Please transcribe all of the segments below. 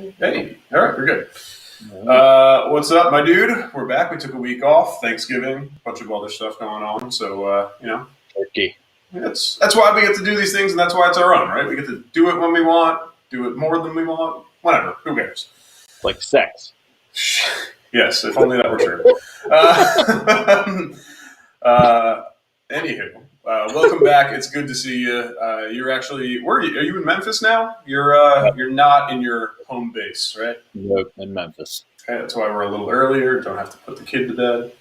Hey, all right, we're good. Right. What's up, my dude? We're back. We took a week off, Thanksgiving, a bunch of other stuff going on. So, Turkey. that's why we get to do these things, and that's why it's our own, right? We get to do it when we want, do it more than we want, whatever. Who cares? Like sex. Yes, if only that were true. Uh, uh, Anywho, welcome back. It's good to see you. You're actually, where are you? Are you in Memphis now? You're not in your home base, right? Nope, in Memphis. Okay, that's why we're a little earlier. Don't have to put the kid to bed.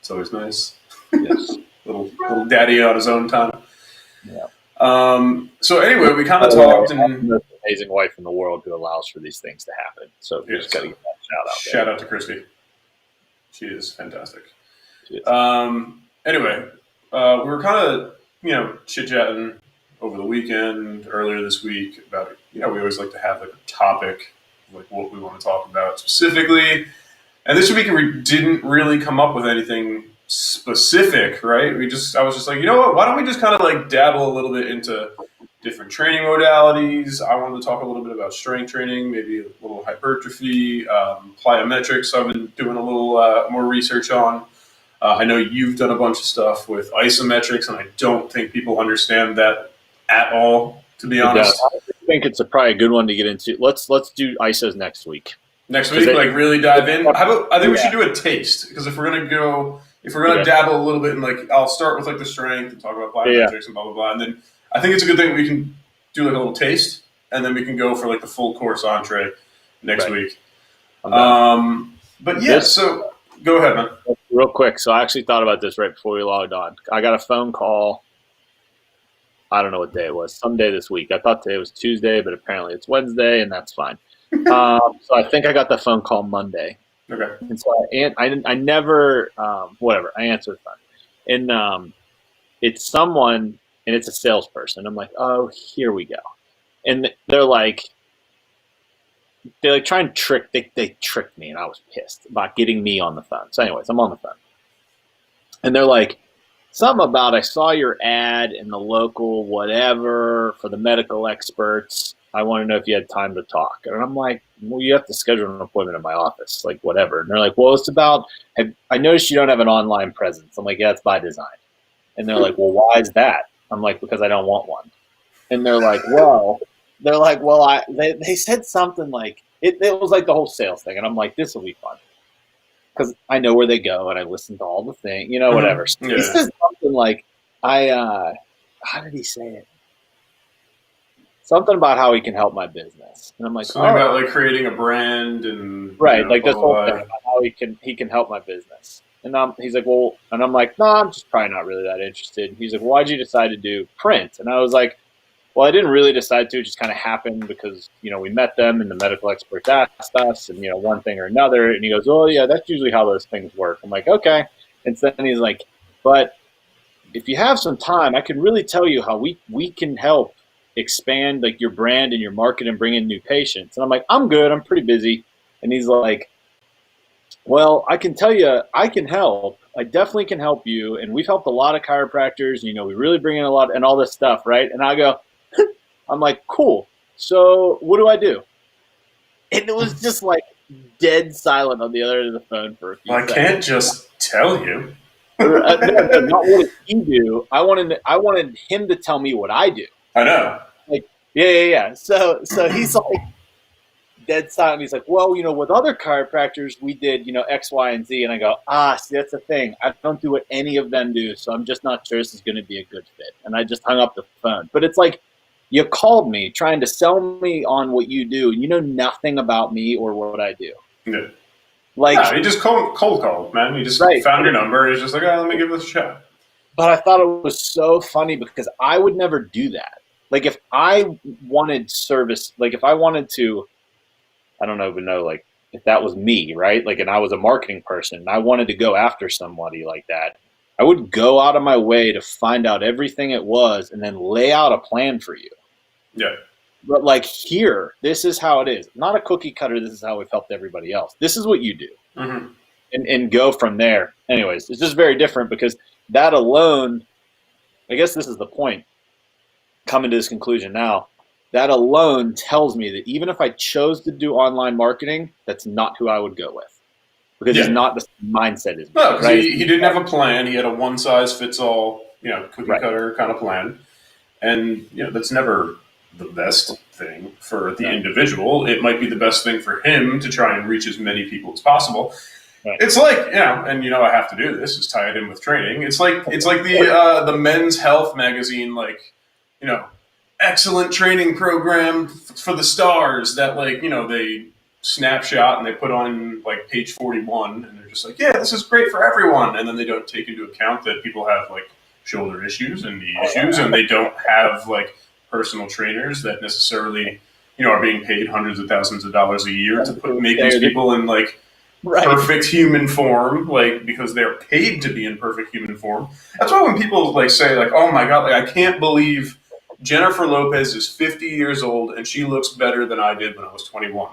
It's always nice. Yes. little daddy on his own time. Yeah. So anyway, we kind By of the way, talked I have the and most amazing wife in the world who allows for these things to happen. So we yeah, just got to so get that shout out shout out to Christy. She is fantastic. there. Anyway, we were kind of chit chatting over the weekend, earlier this week about we always like to have like a topic, like what we want to talk about specifically. And this week we didn't really come up with anything specific, right? I was just like, you know what? Why don't we just kind of like dabble a little bit into different training modalities? I wanted to talk a little bit about strength training, maybe a little hypertrophy, plyometrics. I've been doing a little more research on. I know you've done a bunch of stuff with isometrics, and I don't think people understand that at all, to be honest. I think it's probably a good one to get into. Let's do ISOs next week. Next week, like really dive in. I think we should Yeah. do a taste because if we're gonna dabble a little bit in like, I'll start with like the strength and talk about Yeah. plyometrics and blah blah blah, and then I think it's a good thing we can do like a little taste, and then we can go for like the full course entree next Right. week. I'm down. But yeah, so go ahead, man. Real quick. So I actually thought about this right before we logged on. I got a phone call. I don't know what day it was. Some day this week. I thought today was Tuesday, but apparently it's Wednesday, and that's fine. So I think I got the phone call Monday. Okay. And so I never, whatever, I answered the phone. And it's someone, and it's a salesperson. I'm like, oh, here we go. And they like try and they tricked me, and I was pissed about getting me on the phone. So anyways, I'm on the phone. And they're like, something about, I saw your ad in the local whatever for the medical experts. I want to know if you had time to talk. And I'm like, well, you have to schedule an appointment in my office, like whatever. And they're like, well, it's about, I noticed you don't have an online presence. I'm like, yeah, it's by design. And they're like, well, why is that? I'm like, because I don't want one. And they said something like, it was like the whole sales thing. And I'm like, this will be fun. Because I know where they go and I listen to all the things, whatever. So Yeah. he says something like, how did he say it? Something about how he can help my business. And I'm like, Something about like creating a brand and right, like this whole blah, thing blah. about how he can help my business. And he's like, well, and I'm like, no, I'm just probably not really that interested. He's like, well, why'd you decide to do print? And I was like, well, I didn't really decide to. It just kind of happened because, we met them and the medical experts asked us and, one thing or another. And he goes, oh, yeah, that's usually how those things work. I'm like, okay. And then he's like, but if you have some time, I can really tell you how we can help expand like your brand and your market and bring in new patients. And I'm like, I'm good. I'm pretty busy. And he's like, well, I can tell you, I can help. I definitely can help you. And we've helped a lot of chiropractors. We really bring in a lot and all this stuff, right? And I go, I'm like, cool. So what do I do? And it was just like dead silent on the other end of the phone for a few Well, I seconds. can't just tell you. No, not what did he do. I wanted him to tell me what I do. I know. Like, yeah. So he's like dead silent. He's like, well, with other chiropractors, we did, X, Y, and Z. And I go, see, that's the thing. I don't do what any of them do. So I'm just not sure this is going to be a good fit. And I just hung up the phone. But it's like, you called me trying to sell me on what you do, and you know nothing about me or what I do. Yeah. Like, he just cold called, man. He just found your number. And he's just like, let me give this a shot. But I thought it was so funny because I would never do that. Like, if I wanted service, like if I wanted to, I don't even know, like if that was me, right? Like, and I was a marketing person and I wanted to go after somebody like that, I would go out of my way to find out everything it was and then lay out a plan for you. Yeah. But like here, this is how it is. Not a cookie cutter. This is how we've helped everybody else. This is what you do. Mm-hmm. And go from there. Anyways, it's just very different because that alone, I guess this is the point. Coming to this conclusion now, that alone tells me that even if I chose to do online marketing, that's not who I would go with, because he's Yeah. not the same mindset as me, No, because right? he didn't have a plan. He had a one size fits all, cookie Right. cutter kind of plan. And, that's never the best thing for the No. individual. It might be the best thing for him to try and reach as many people as possible. Right. It's like, and I have to do this, is tie it in with training. It's like the Men's Health magazine, like, excellent training program for the stars that, like, they snapshot and they put on like page 41, and they're just like, yeah, this is great for everyone. And then they don't take into account that people have like shoulder issues and knee issues, and they don't have like personal trainers that necessarily, are being paid hundreds of thousands of dollars a year to make these people in like perfect human form, like, because they're paid to be in perfect human form. That's why when people like say like, oh my God, like I can't believe Jennifer Lopez is 50 years old and she looks better than I did when I was 21.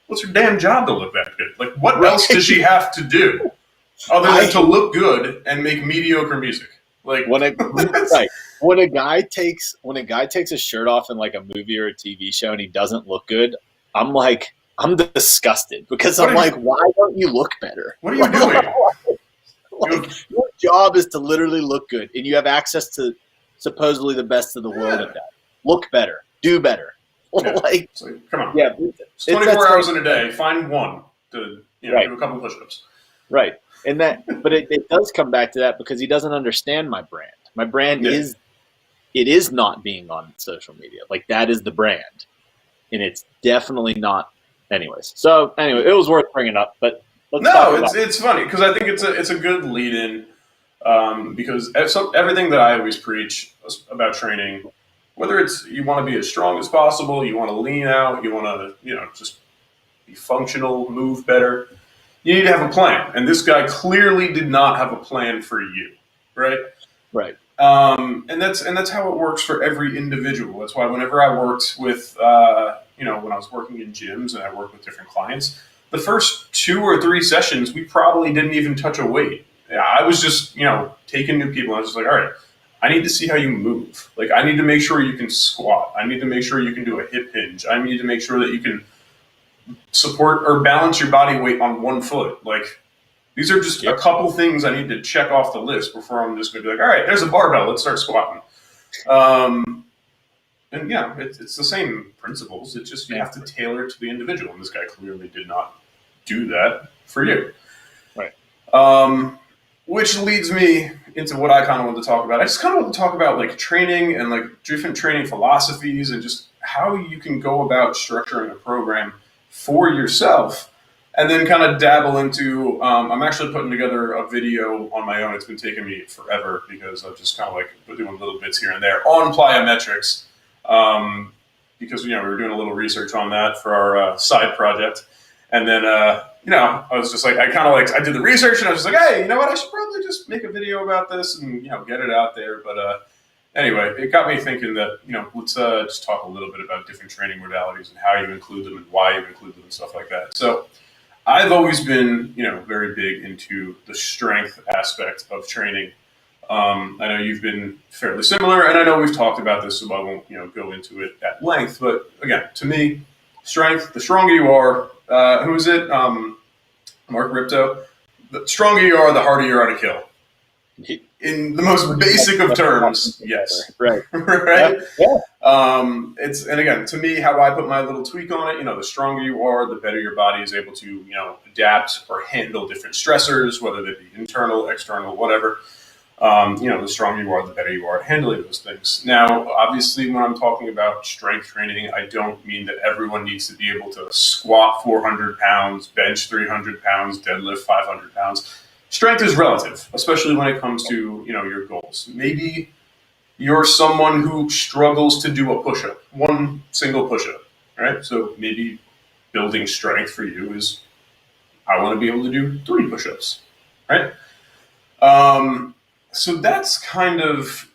What's her damn job to look that good? Like, what else does she have to do other than to look good and make mediocre music? Like, when a guy takes his shirt off in like a movie or a TV show and he doesn't look good, I'm disgusted, because I'm like, why don't you look better? What are you doing? Your job is to literally look good, and you have access to supposedly the best of the world at that. Look better, do better. Yeah. Like, come on. Yeah, it's 24 hours in a day. Find one to do a couple push-ups. Right, and but it does come back to that, because he doesn't understand my brand. My brand is not being on social media. Like, that is the brand, and it's definitely not. Anyways, it was worth bringing up. But it's funny, because I think it's a good lead-in, because everything that I always preach about training, whether it's you want to be as strong as possible, you want to lean out, you want to just be functional, move better, you need to have a plan. And this guy clearly did not have a plan for you, right? Right. And that's how it works for every individual. That's why whenever I worked with, when I was working in gyms and I worked with different clients, the first 2 or 3 sessions, we probably didn't even touch a weight. I was just, taking new people. I was just like, all right, I need to see how you move. Like, I need to make sure you can squat. I need to make sure you can do a hip hinge. I need to make sure that you can support or balance your body weight on one foot. Like, these are just a couple things I need to check off the list before I'm just going to be like, all right, there's a barbell, let's start squatting. And it's the same principles. It's just you have to tailor it to the individual. And this guy clearly did not do that for you. Right. Which leads me into what I kind of want to talk about. I just kind of want to talk about like training and like different training philosophies and just how you can go about structuring a program for yourself. And then kind of dabble into, I'm actually putting together a video on my own. It's been taking me forever because I've just kind of like doing little bits here and there on plyometrics, because, we were doing a little research on that for our side project. And then, I was just like, I did the research and I was just like, hey, you know what? I should probably just make a video about this and, get it out there. But anyway, it got me thinking that, let's just talk a little bit about different training modalities and how you include them and why you include them and stuff like that. So I've always been, very big into the strength aspect of training. I know you've been fairly similar, and I know we've talked about this, so I won't, go into it at length. But again, to me, strength, the stronger you are, who is it? Mark Ripto. The stronger you are, the harder you are to kill. In the most basic of terms, yes. Right. Right? Yeah. And again, to me, how I put my little tweak on it, the stronger you are, the better your body is able to, adapt or handle different stressors, whether they be internal, external, whatever. The stronger you are, the better you are at handling those things. Now, obviously, when I'm talking about strength training, I don't mean that everyone needs to be able to squat 400 pounds, bench 300 pounds, deadlift 500 pounds. Strength is relative, especially when it comes to, your goals. Maybe you're someone who struggles to do a push-up, one single push-up, right? So maybe building strength for you is, I want to be able to do 3 push-ups, right? So that's kind of,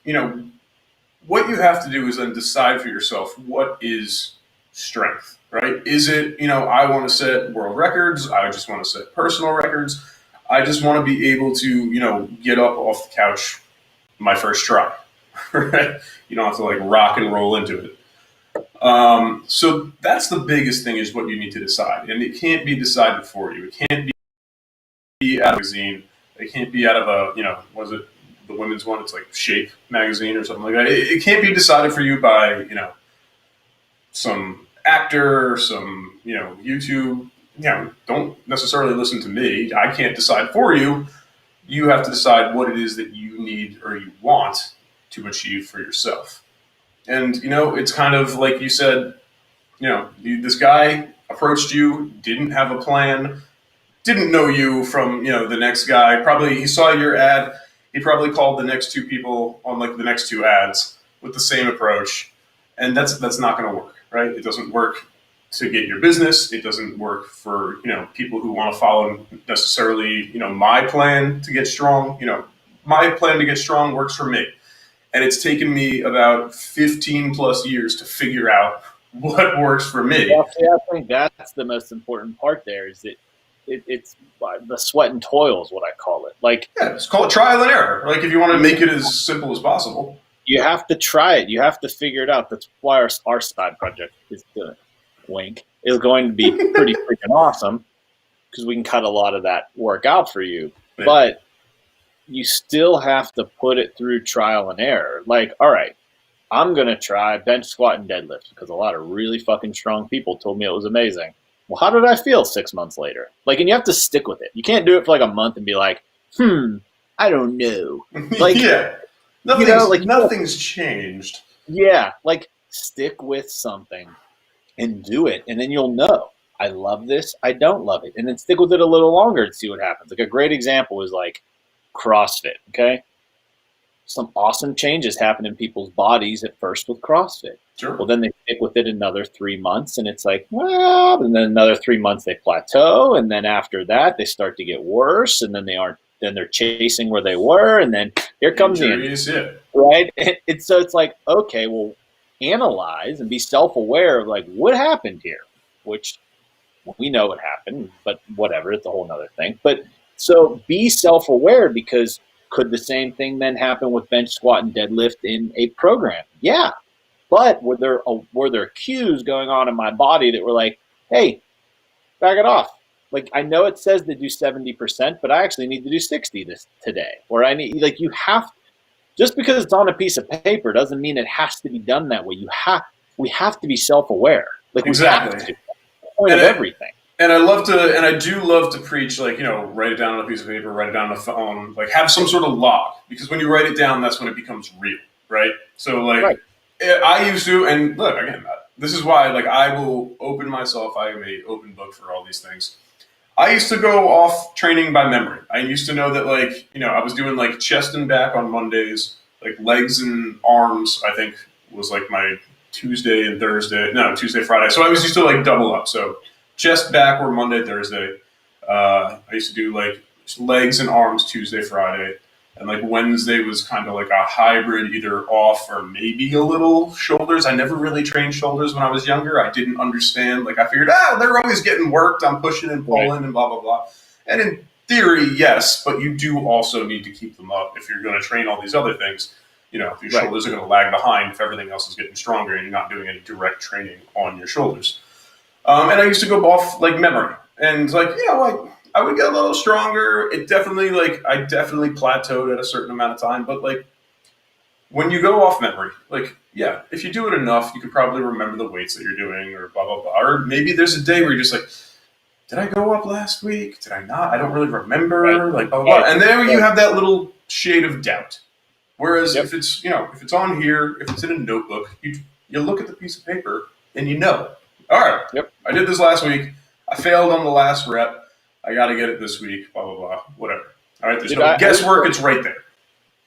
what you have to do is then decide for yourself, what is strength, right? Is it, I want to set world records. I just want to set personal records. I just want to be able to, get up off the couch my first try, right? You don't have to like rock and roll into it. So that's the biggest thing is what you need to decide. And it can't be decided for you. It can't be out of a magazine. It can't be out of a, was it the women's one? It's like Shape magazine or something like that. It can't be decided for you by, some actor or some, YouTube. Don't necessarily listen to me. I can't decide for you. You have to decide what it is that you need or you want to achieve for yourself. And, it's kind of like you said, this guy approached you, didn't have a plan, didn't know you from, the next guy. Probably he saw your ad. He probably called the next two people on like the next two ads with the same approach. And that's not going to work, right? It doesn't work to get your business. It doesn't work for, people who want to follow necessarily, my plan to get strong. My plan to get strong works for me. And it's taken me about 15 plus years to figure out what works for me. Well, see, I think that's the most important part there is that it's the sweat and toil is what I call it. Like, yeah, just call it trial and error. Like if you want to make it as simple as possible. You have to try it. You have to figure it out. That's why our side project is the wink is going to be pretty freaking awesome because we can cut a lot of that work out for you. Yeah. But you still have to put it through trial and error. Like, all right, I'm going to try bench squat and deadlift because a lot of really fucking strong people told me it was amazing. Well, how did I feel 6 months later? Like, and you have to stick with it. You can't do it for like a month and be like, I don't know. Like, yeah. Nothing's changed. Yeah, like stick with something and do it, and then you'll know. I love this. I don't love it, and then stick with it a little longer and see what happens. Like a great example is like CrossFit. Okay, some awesome changes happen in people's bodies at first with CrossFit. Sure. Well, then they stick with it another 3 months, and it's like, well, and then another 3 months they plateau, and then after that they start to get worse, and then they aren't. Then they're chasing where they were, and then here comes the injury, right? And so it's like, okay, well, analyze and be self-aware of like what happened here, which we know what happened, but whatever, it's a whole nother thing. But so be self-aware because could the same thing then happen with bench squat and deadlift in a program? Yeah, but were there cues going on in my body that were like, hey, back it off. Like, I know it says to do 70%, but I actually need to do 60 today. Or you have, just because it's on a piece of paper doesn't mean it has to be done that way. We have to be self-aware. Like, exactly. We have to. That's the point of everything. And I do love to preach, like, write it down on a piece of paper, write it down on a phone, like have some sort of log. Because when you write it down, that's when it becomes real, right? So, like, right. I used to, and look, again, this is why, like, I will open myself. I am an open book for all these things. I used to go off training by memory. I used to know that, like, I was doing like chest and back on Mondays, like legs and arms, I think was like my Tuesday, Friday. So I was used to like double up. So chest, back were Monday, Thursday. I used to do like legs and arms Tuesday, Friday. And like Wednesday was kind of like a hybrid, either off or maybe a little shoulders. I never really trained shoulders when I was younger. I didn't understand. Like I figured, they're always getting worked. I'm pushing and pulling and blah, blah, blah. And in theory, yes, but you do also need to keep them up if you're going to train all these other things. If your shoulders are going to lag behind if everything else is getting stronger and you're not doing any direct training on your shoulders. And I used to go off like memory and like, I would get a little stronger. I definitely plateaued at a certain amount of time. But like when you go off memory, like, yeah, if you do it enough, you can probably remember the weights that you're doing or blah, blah, blah. Or maybe there's a day where you're just like, did I go up last week? Did I not? I don't really remember. Like, blah, blah, blah. And then you have that little shade of doubt. Whereas if it's, if it's on here, if it's in a notebook, you look at the piece of paper and all right, I did this last week. I failed on the last rep. I got to get it this week, blah, blah, blah, whatever. All right, there's no guesswork. It's right there.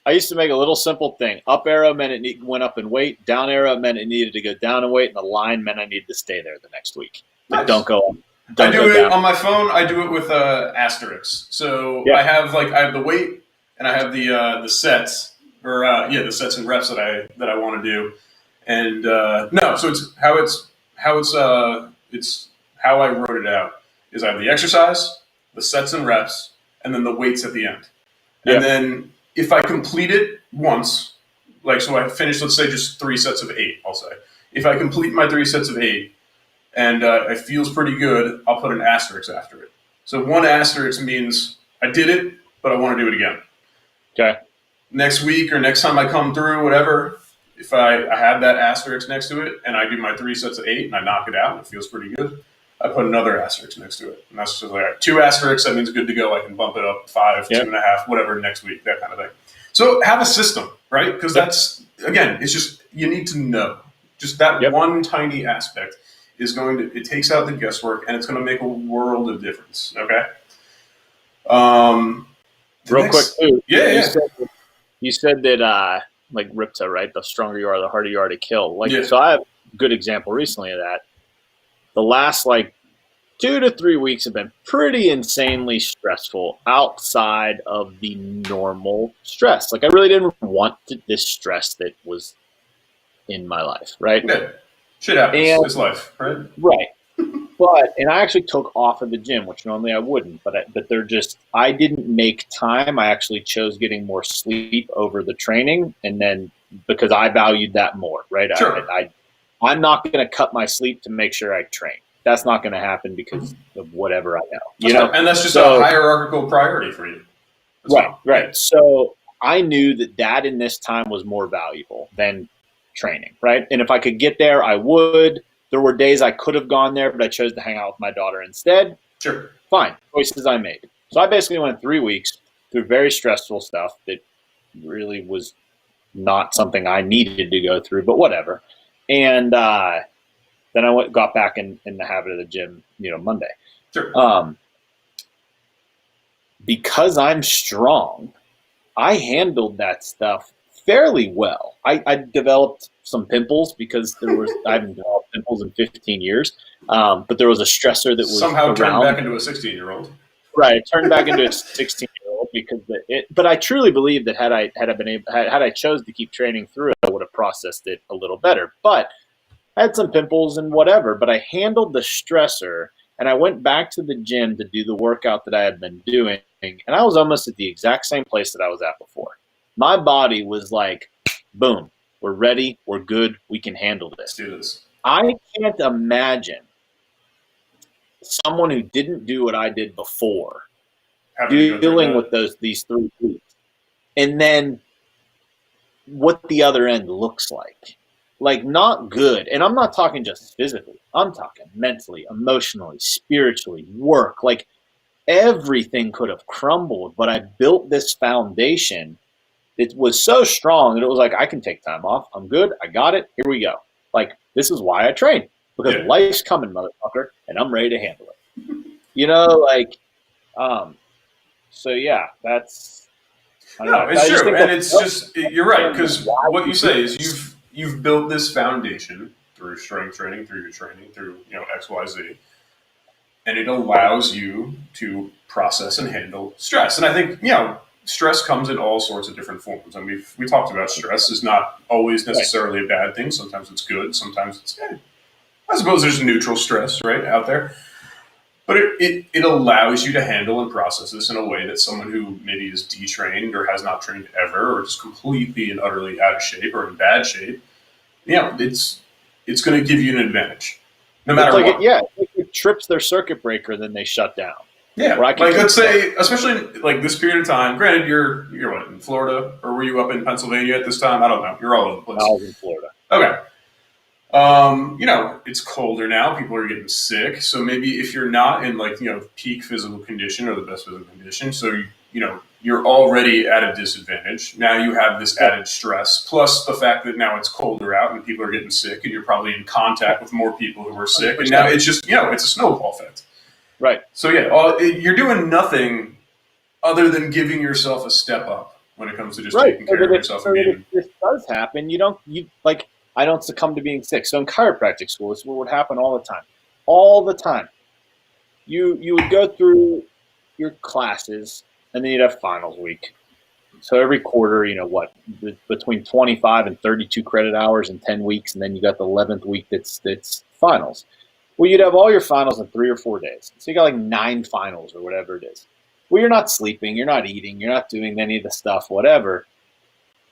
I used to make a little simple thing. Up arrow meant it went up in weight. Down arrow meant it needed to go down in weight. And the line meant I needed to stay there the next week. Like, nice. Don't go up. I do it on my phone. I do it with asterisks. So I have the weight and I have the sets the sets and reps that I want to do. And so it's how I wrote it out is I have the exercise, the sets and reps, and then the weights at the end. And then if I complete it once, like, so I finished, let's say just 3 sets of 8, I'll say. If I complete my 3 sets of 8 and it feels pretty good, I'll put an asterisk after it. So one asterisk means I did it, but I want to do it again. Okay. Next week or next time I come through, whatever, if I have that asterisk next to it and I do my 3 sets of 8 and I knock it out and it feels pretty good, I put another asterisk next to it. And that's just like 2 asterisks, that means good to go. I can bump it up 5, Yep. 2.5, whatever next week, that kind of thing. So have a system, right? Because that's, again, it's just, you need to know. Just that one tiny aspect is it takes out the guesswork and it's going to make a world of difference, okay? Real quick, too. Yeah. You said that, like Ripta, right? The stronger you are, the harder you are to kill. So I have a good example recently of that. The last 2 to 3 weeks have been pretty insanely stressful outside of the normal stress. I really didn't want this stress that was in my life, right? Yeah. Shit happens. It's life, right? Right. And I actually took off of the gym, which normally I wouldn't, but I didn't make time. I actually chose getting more sleep over the training, and then because I valued that more, right? Sure. I'm not going to cut my sleep to make sure I train. That's not going to happen because of whatever I know. And that's just a hierarchical priority for you. Right. So I knew that in this time was more valuable than training, right? And if I could get there, I would. There were days I could have gone there, but I chose to hang out with my daughter instead. Sure. Fine. Choices I made. So I basically went 3 weeks through very stressful stuff that really was not something I needed to go through, but whatever. And then I got back in the habit of the gym, Monday. Sure. Because I'm strong, I handled that stuff fairly well. I developed some pimples because I haven't developed pimples in 15 years, but there was a stressor that was somehow turned back into a 16-year-old. Right, it turned back into a 16-year-old because but I truly believe that had I chose to keep training through it, I would have processed it a little better. But I had some pimples and whatever, but I handled the stressor, and I went back to the gym to do the workout that I had been doing, and I was almost at the exact same place that I was at before. My body was like, boom, we're ready, we're good, we can handle this. Let's do this. I can't imagine someone who didn't do what I did before dealing with these 3 weeks, and then what the other end looks like. Not good. And I'm not talking just physically. I'm talking mentally, emotionally, spiritually, work. Everything could have crumbled, but I built this foundation. It was so strong that it was I can take time off. I'm good. I got it. Here we go. This is why I train. Because life's coming, motherfucker, and I'm ready to handle it. So yeah, that's... it's true. And it's just, you're right, because what you say is you've built this foundation through strength training, through your training, through X, Y, Z, and it allows you to process and handle stress. And I think stress comes in all sorts of different forms. I mean, we talked about stress is not always necessarily a bad thing. Sometimes it's good. Sometimes it's I suppose there's neutral stress right out there. But it allows you to handle and process this in a way that someone who maybe is detrained or has not trained ever or just completely and utterly out of shape or in bad shape, it's going to give you an advantage, no matter what. It trips their circuit breaker, then they shut down. Yeah, let's say, especially this period of time. Granted, you're what, in Florida, or were you up in Pennsylvania at this time? I don't know. You're all over the place. I was in Florida. Okay. It's colder now. People are getting sick. So maybe if you're not in peak physical condition or the best physical condition, so you're already at a disadvantage. Now you have this added stress, plus the fact that now it's colder out and people are getting sick, and you're probably in contact with more people who are sick. And now it's just it's a snowball effect. Right. So you're doing nothing other than giving yourself a step up when it comes to just taking care of yourself. If this does happen, I don't succumb to being sick. So in chiropractic school, this is what would happen all the time. All the time. You would go through your classes, and then you'd have finals week. So every quarter, between 25 and 32 credit hours in 10 weeks, and then you got the 11th week that's finals. Well, you'd have all your finals in 3 or 4 days. So you got 9 finals or whatever it is. Well, you're not sleeping, you're not eating, you're not doing any of the stuff, whatever.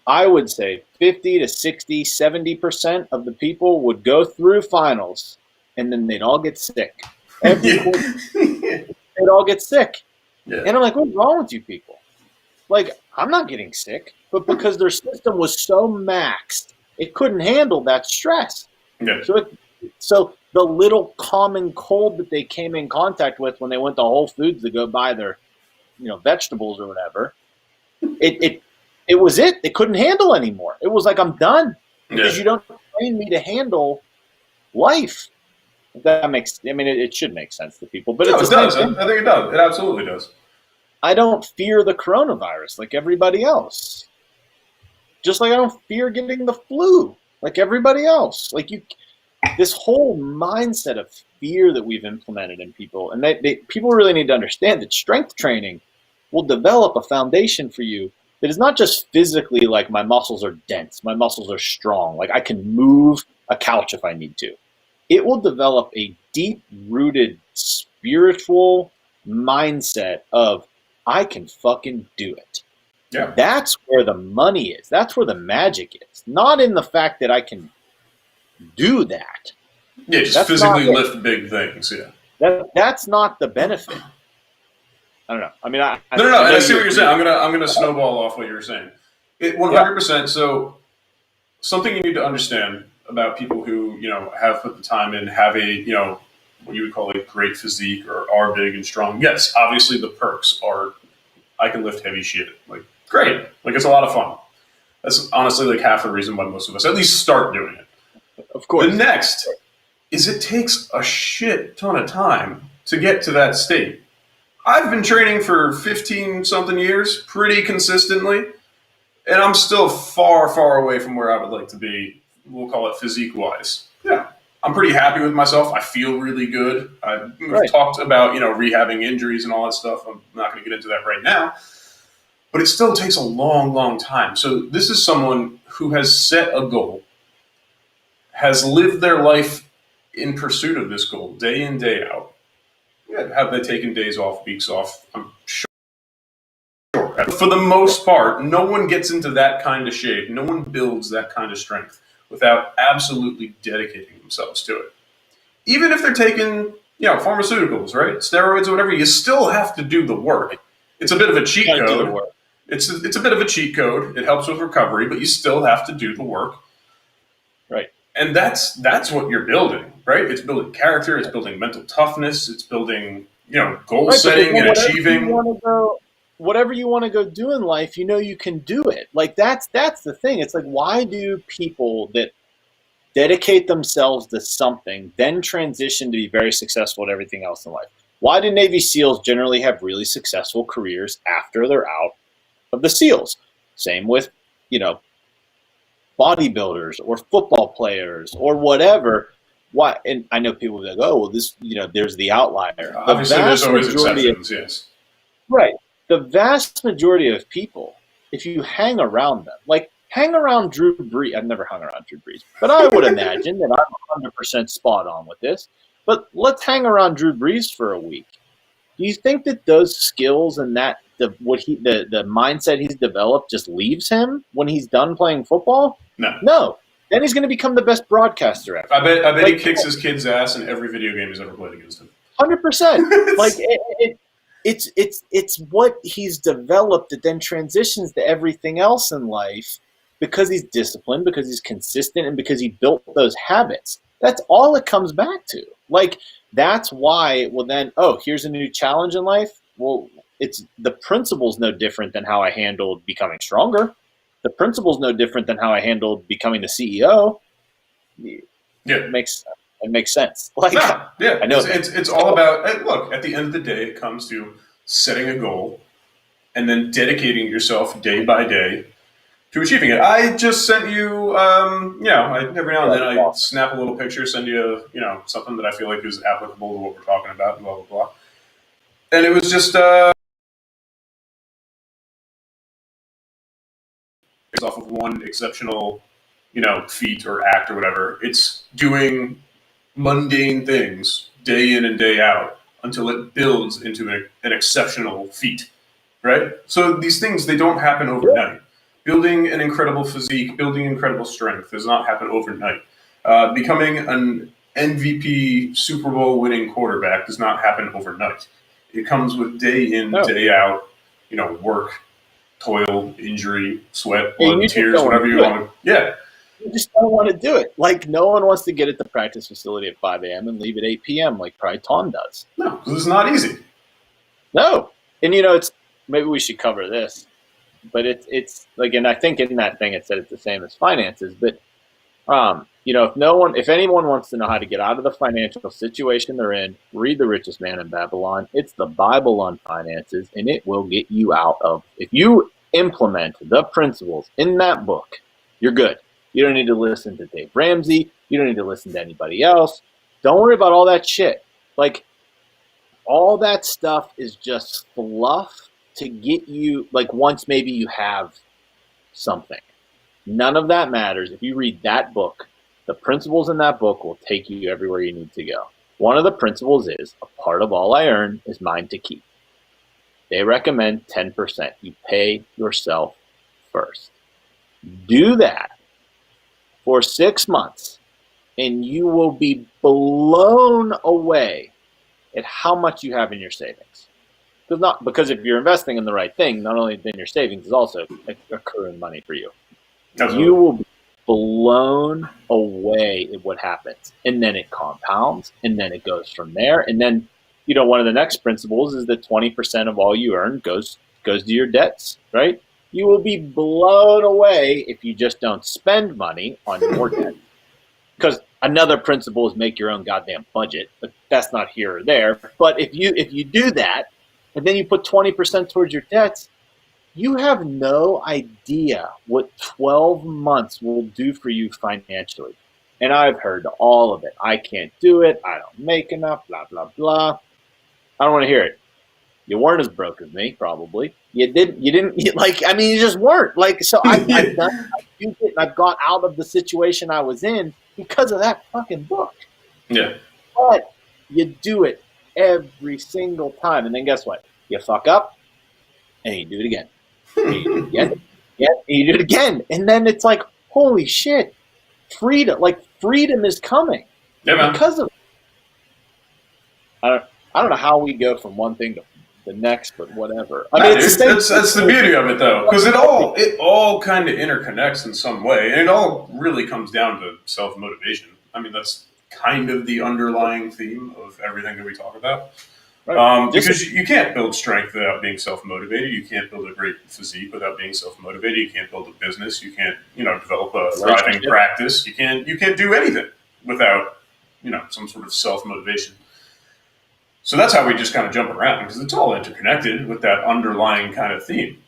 I would say 50 to 60, 70% of the people would go through finals and then they'd all get sick. Every Yeah. quarter, they'd all get sick. Yeah. And I'm like, what's wrong with you people? Like, I'm not getting sick, but because their system was so maxed, it couldn't handle that stress. Yeah. So the little common cold that they came in contact with when they went to Whole Foods to go buy their, vegetables or whatever, it it was it. They couldn't handle anymore. It was like, I'm done because Yeah. you don't train me to handle life. That makes, I mean, it should make sense to people, but No, it's the it same does. I thing. think it does. It absolutely does. I don't fear the coronavirus like everybody else. Just like I don't fear getting the flu like everybody else. This whole mindset of fear that we've implemented in people, and people really need to understand that strength training will develop a foundation for you that is not just physically like my muscles are dense, my muscles are strong, like I can move a couch if I need to. It will develop a deep rooted spiritual mindset of I can fucking do it. Yeah. That's where the money is. That's where the magic is. Not in the fact that I can do that. Yeah, just That's not physically it. lift big things. Yeah. That's not the benefit. I don't know. I mean, No, no, no. I And know I see you what you're agree. saying. I'm gonna snowball off what you were saying. It Yeah. 100%. So something you need to understand about people who have put the time in, have a what you would call a great physique or are big and strong. Yes, obviously the perks are I can lift heavy shit. Like great. Like it's a lot of fun. That's honestly like half the reason why most of us at least start doing it. Of The course. next is it takes a shit ton of time to get to that state. I've been training for 15 something years pretty consistently, and I'm still far, far away from where I would like to be. We'll call it physique wise. Yeah. I'm pretty happy with myself. I feel really good. We've Right. talked about, rehabbing injuries and all that stuff. I'm not going to get into that right now, but it still takes a long, long time. So this is someone who has set a goal, has lived their life in pursuit of this goal day in, day out. Yeah, have they taken days off, weeks off? I'm sure. For the most part, no one gets into that kind of shape. No one builds that kind of strength without absolutely dedicating themselves to it. Even if they're taking, pharmaceuticals, right? Steroids or whatever, you still have to do the work. It's a bit of a cheat Gotta do the code. work. It's a bit of a cheat code. It helps with recovery, but you still have to do the work. Right. And that's what you're building, right? It's building character, it's building mental toughness, it's building, goal Right. Because setting then and achieving. whatever you want to go do in life, you can do it. Like that's the thing. It's like, why do people that dedicate themselves to something then transition to be very successful at everything else in life? Why do Navy SEALs generally have really successful careers after they're out of the SEALs? Same with, you know, bodybuilders or football players or whatever. Why? And I know people that go, well, this, there's the outlier. The Obviously, there's vast always majority of exceptions, yes. Right. The vast majority of people, if you hang around them, like hang around Drew Brees. I've never hung around Drew Brees, but I would imagine that I'm 100% spot on with this. But let's hang around Drew Brees for a week. Do you think that those skills and the mindset he's developed just leaves him when he's done playing football? No. No. Then he's going to become the best broadcaster ever. I bet he Like, kicks his kid's ass in every video game he's ever played against him. 100%. Like it's what he's developed that then transitions to everything else in life because he's disciplined, because he's consistent, and because he built those habits. That's all it comes back to. Like that's why. Well, then, here's a new challenge in life. Well, it's the principle's no different than how I handled becoming stronger. The principle's no different than how I handled becoming the CEO. It Yeah. makes sense. Like No, yeah. I know It's all about, look, at the end of the day, it comes to setting a goal and then dedicating yourself day by day to achieving it. I just sent you, every now and then I snap a little picture, send you, something that I feel like is applicable to what we're talking about, blah, blah, blah. And it was just it's off of one exceptional, feat or act or whatever. It's doing mundane things day in and day out until it builds into an exceptional feat, right? So these things, they don't happen overnight. Building an incredible physique, building incredible strength does not happen overnight. Becoming an MVP Super Bowl winning quarterback does not happen overnight. It comes with day in, day out, work, toil, injury, sweat, blood, tears, whatever you want to. Yeah. You just don't want to do it. Like, no one wants to get at the practice facility at 5 a.m. and leave at 8 p.m. like probably Tom does. No, because it's not easy. No. And, maybe we should cover this. But it's like, and I think in that thing it said it's the same as finances. But, if anyone wants to know how to get out of the financial situation they're in, read The Richest Man in Babylon. It's the Bible on finances, and it will get you out of. If you implement the principles in that book, you're good. You don't need to listen to Dave Ramsey. You don't need to listen to anybody else. Don't worry about all that shit. Like, all that stuff is just fluff to get you, like, once maybe you have something. None of that matters. If you read that book, the principles in that book will take you everywhere you need to go. One of the principles is, a part of all I earn is mine to keep. They recommend 10%. You pay yourself first. Do that for 6 months, and you will be blown away at how much you have in your savings. Because if you're investing in the right thing, not only then your savings is also accruing money for you. Absolutely. You will be blown away at what happens. And then it compounds, and then it goes from there. And then, one of the next principles is that 20% of all you earn goes to your debts, right? You will be blown away if you just don't spend money on your debt. Because another principle is make your own goddamn budget, but that's not here or there. But if you do that, and then you put 20% towards your debts, you have no idea what 12 months will do for you financially. And I've heard all of it. I can't do it. I don't make enough, blah, blah, blah. I don't want to hear it. You weren't as broke as me, probably. You didn't, you just weren't. Like, so I've used it, and I've got out of the situation I was in because of that fucking book. Yeah. But you do it every single time. And then guess what? You fuck up, and you do it again. And you do it again. And you do it again. And then it's like, holy shit, freedom is coming. Yeah, man. Because of I don't know how we go from one thing to the next, but whatever. That's the beauty of it, though, because it all kind of interconnects in some way, and it all really comes down to self-motivation. I mean, that's kind of the underlying theme of everything that we talk about. Right. Because you can't build strength without being self-motivated. You can't build a great physique without being self-motivated. You can't build a business. You can't, develop a thriving practice. You can't do anything without, some sort of self-motivation. So that's how we just kind of jump around, because it's all interconnected with that underlying kind of theme.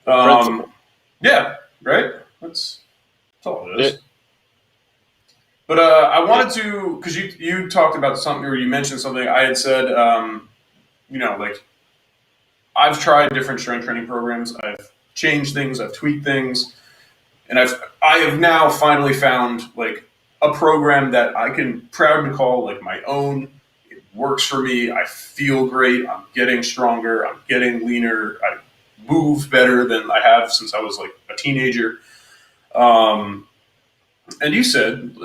Yeah, right? That's all it is. But I wanted to, because you talked about something, or you mentioned something. I had said, I've tried different strength training programs. I've changed things. I've tweaked things. And I have now finally found, a program that I can proudly call, my own. Works for me. I feel great. I'm getting stronger. I'm getting leaner. I move better than I have since I was a teenager. And you said,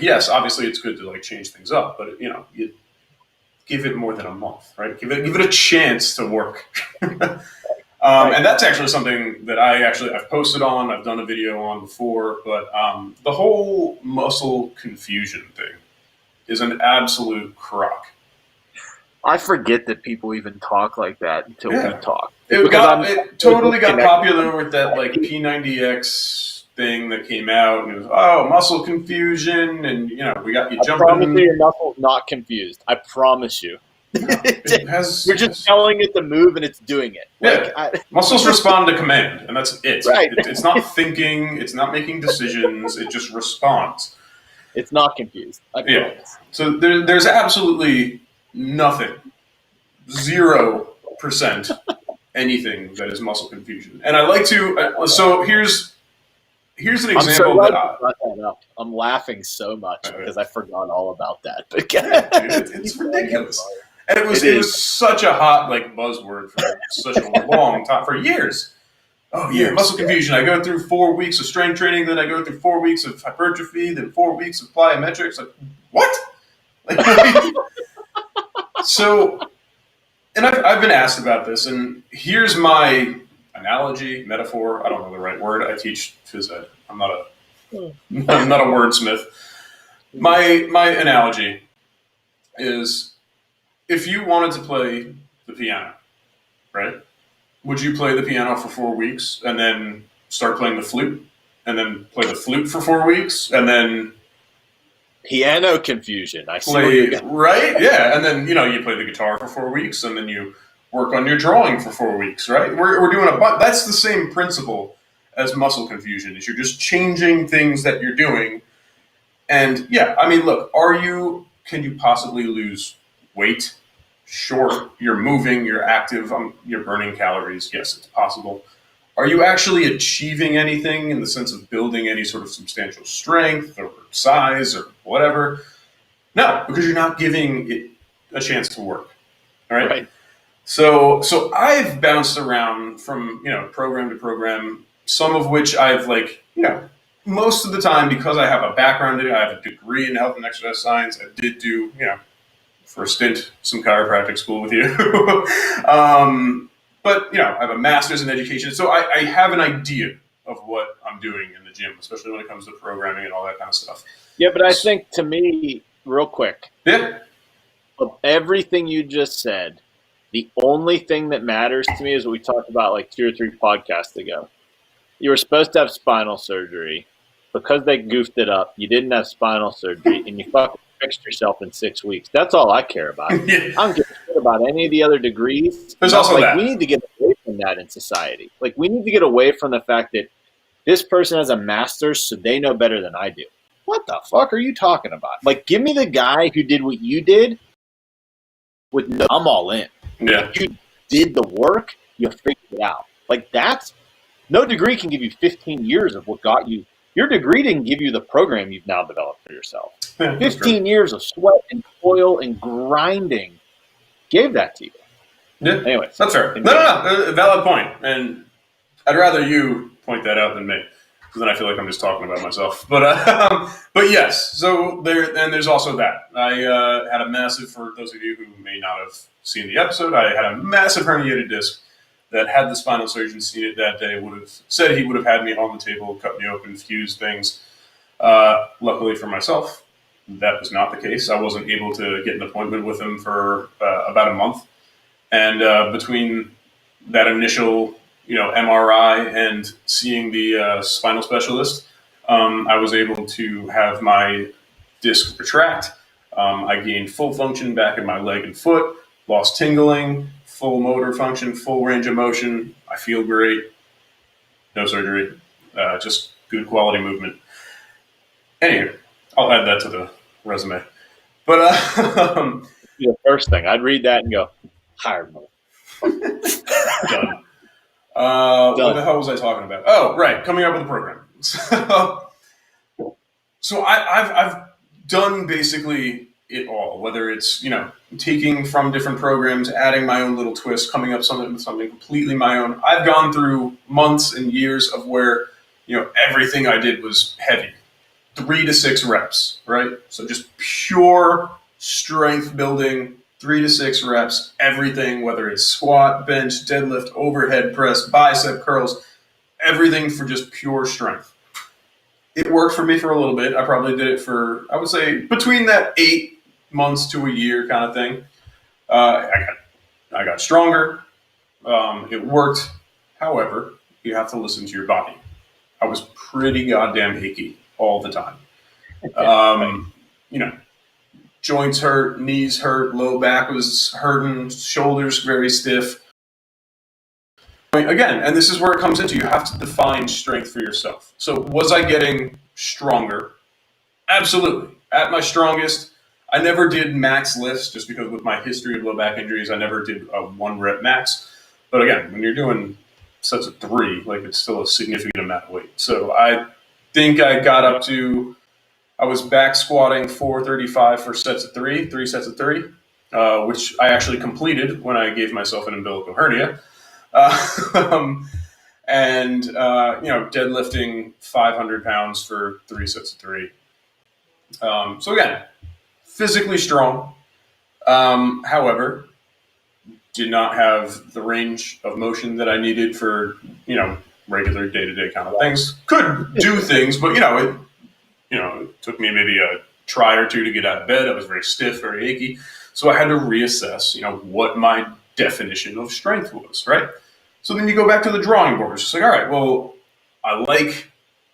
yes, obviously it's good to change things up, but you give it more than a month, right? Give it a chance to work. And that's actually something that I've posted on. I've done a video on before, but the whole muscle confusion thing is an absolute crock. I forget that people even talk like that until we talk. It totally got popular with that P90X thing that came out, and it was muscle confusion, and we got you jumping. I promise you, your muscle's not confused. I promise you. You're just telling it to move, and it's doing it. Yeah. Muscles respond to command, and that's it. Right. It's not thinking. It's not making decisions. It just responds. It's not confused. I promise. So there's absolutely nothing, 0% anything that is muscle confusion. And I like to. So here's an example that I brought that up. I'm laughing so much because I forgot all about that. It's ridiculous. And it was such a hot buzzword for such a long time, for years. Oh yeah, muscle confusion. I go through 4 weeks of strength training, then I go through 4 weeks of hypertrophy, then 4 weeks of plyometrics. Like what? Like, so, and I've been asked about this, and here's my analogy, metaphor. I don't know the right word. I teach phys ed. I'm not a wordsmith. My analogy is if you wanted to play the piano, right? Would you play the piano for 4 weeks and then start playing the flute and then play the flute for 4 weeks and then piano confusion? I see play, right? Yeah. And then, you play the guitar for 4 weeks and then you work on your drawing for 4 weeks, right? We're doing that's the same principle as muscle confusion is you're just changing things that you're doing. And yeah, I mean, look, can you possibly lose weight? Sure, you're moving, you're active, you're burning calories. Yes, it's possible. Are you actually achieving anything in the sense of building any sort of substantial strength or size or whatever? No, because you're not giving it a chance to work. All right. Right. So I've bounced around from program to program, some of which I've most of the time because I have a background in it, I have a degree in health and exercise science. I did do for a stint some chiropractic school with you. But I have a master's in education, so I have an idea of what I'm doing in the gym, especially when it comes to programming and all that kind of stuff. Yeah, but I think to me, real quick, of everything you just said, the only thing that matters to me is what we talked about like 2 or 3 podcasts ago. You were supposed to have spinal surgery. Because they goofed it up, you didn't have spinal surgery, and you fucking fixed yourself in 6 weeks. That's all I care about. Yeah. I don't give a shit about any of the other degrees. There's also that. We need to get away from that in society. Like, we need to get away from the fact that this person has a master's, so they know better than I do. What the fuck are you talking about? Like, give me the guy who did what you did with no, I'm all in. Yeah. You did the work, you figured it out. Like, no degree can give you 15 years of what got you. Your degree didn't give you the program you've now developed for yourself. 15 years of sweat and toil and grinding gave that to you. Yeah, anyways, that's fair. No, valid point. And I'd rather you point that out than me, because then I feel like I'm just talking about myself. But yes, so there's also that. I had a massive, for those of you who may not have seen the episode, I had a massive herniated disc that had the spinal surgeon seen it that day would have said he would have had me on the table, cut me open, fused things. Luckily for myself, that was not the case. I wasn't able to get an appointment with him for about a month. And between that initial, MRI and seeing the spinal specialist, I was able to have my disc retract. I gained full function back in my leg and foot, lost tingling, full motor function, full range of motion. I feel great. No surgery. Just good quality movement. Anyway, I'll add that to the resume. But the first thing, I'd read that and go, hired motherfucker. Done. What the hell was I talking about? Oh, right, coming up with a program. So I've done basically it all, whether it's, taking from different programs, adding my own little twist, coming up with something completely my own. I've gone through months and years of where, everything I did was heavy. 3 to 6 reps, right? So just pure strength building, 3 to 6 reps, everything, whether it's squat, bench, deadlift, overhead press, bicep curls, everything for just pure strength. It worked for me for a little bit. I probably did it for, I would say, between that 8 months to a year kind of thing. I got stronger. It worked. However, you have to listen to your body. I was pretty goddamn achy all the time. Joints hurt, knees hurt, low back was hurting, shoulders very stiff. Again, and this is where it comes into, you have to define strength for yourself. So was I getting stronger? Absolutely. At my strongest, I never did max lifts just because with my history of low back injuries, I never did a 1 rep max. But again, when you're doing sets of 3, it's still a significant amount of weight. So I think I got up to, I was back squatting 435 for sets of 3 sets of 3, which I actually completed when I gave myself an umbilical hernia. and deadlifting 500 pounds for 3 sets of three. So again, physically strong. However, did not have the range of motion that I needed for regular day-to-day kind of things. Could do things, but it took me maybe a try or two to get out of bed. I was very stiff, very achy. So I had to reassess, what my definition of strength was, right? So then you go back to the drawing board. It's just like, all right, well, I like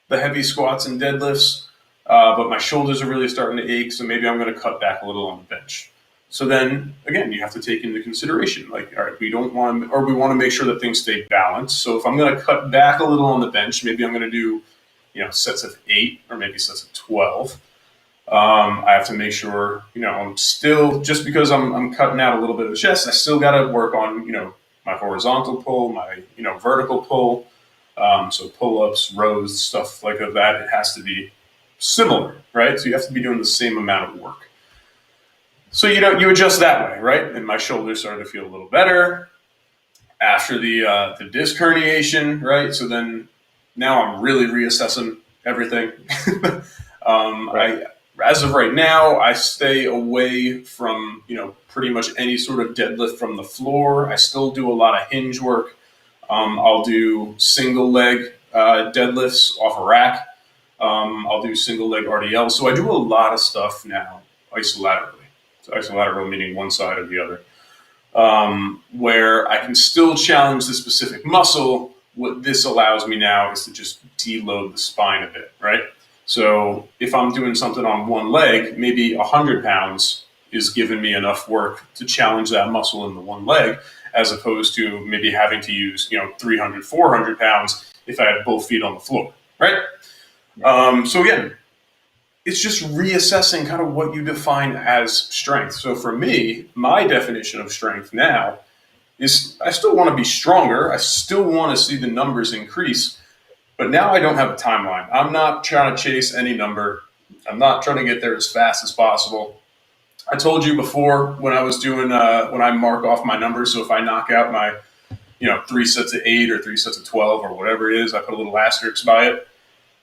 the heavy squats and deadlifts, but my shoulders are really starting to ache, so maybe I'm going to cut back a little on the bench. So then, again, you have to take into consideration, like, all right, we want to make sure that things stay balanced. So if I'm going to cut back a little on the bench, maybe I'm going to do, sets of 8 or maybe sets of 12. I have to make sure, I'm still, just because I'm cutting out a little bit of the chest, I still got to work on, my horizontal pull, my, vertical pull. So pull-ups, rows, stuff like that. It has to be similar, right? So you have to be doing the same amount of work. So you adjust that way, right? And my shoulders started to feel a little better after the disc herniation, right? So then now I'm really reassessing everything. Right. As of right now, I stay away from pretty much any sort of deadlift from the floor. I still do a lot of hinge work. I'll do single leg deadlifts off a rack. I'll do single leg RDL. So I do a lot of stuff now isolaterally. So isolateral meaning one side or the other, where I can still challenge the specific muscle. What this allows me now is to just deload the spine a bit, right? So if I'm doing something on one leg, maybe 100 pounds is giving me enough work to challenge that muscle in the one leg, as opposed to maybe having to use 300, 400 pounds if I had both feet on the floor, right? So again, it's just reassessing kind of what you define as strength. So for me, my definition of strength now is I still want to be stronger. I still want to see the numbers increase, but now I don't have a timeline. I'm not trying to chase any number. I'm not trying to get there as fast as possible. I told you before when I was doing, when I mark off my numbers, so if I knock out my, 3 sets of 8 or 3 sets of 12 or whatever it is, I put a little asterisk by it.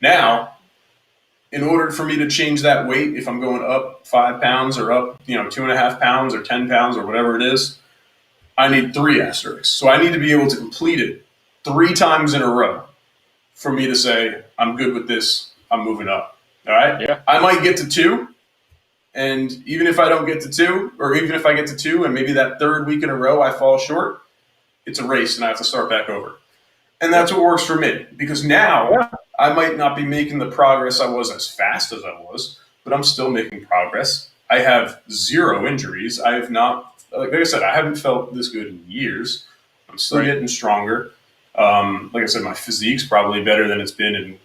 Now, in order for me to change that weight, if I'm going up 5 pounds or up, 2.5 pounds or 10 pounds or whatever it is, I need 3 asterisks. So I need to be able to complete it 3 times in a row for me to say, I'm good with this, I'm moving up. All right? Yeah. I might get to 2. And even if I don't get to 2, or even if I get to 2 and maybe that 3rd week in a row I fall short, it's a race and I have to start back over. And that's what works for me, because now I might not be making the progress I was as fast as I was, but I'm still making progress. I have 0 injuries. I have not, like I said, I haven't felt this good in years. I'm still getting stronger. Like I said, my physique's probably better than it's been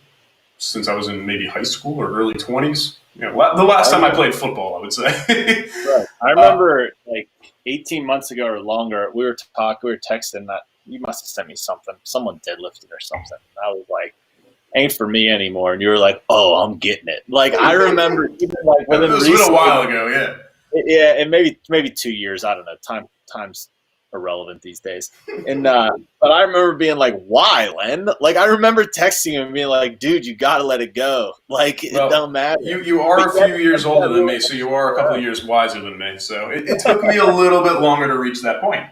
since I was in maybe high school or early 20s. The last time I played football, I would say. Right. I remember like 18 months ago or longer, we were texting that you must have sent me something. Someone deadlifted or something. And I was like, ain't for me anymore. And you were like, oh, I'm getting it. Like, I remember even like within It was a while ago, yeah. Yeah, and maybe 2 years. I don't know. Time's irrelevant these days. And but I remember being like, why, Len? Like, I remember texting him and being like, dude, you got to let it go. Like, it don't matter. You are a few years older than me, so you are a couple of years wiser than me. So it took me a little bit longer to reach that point.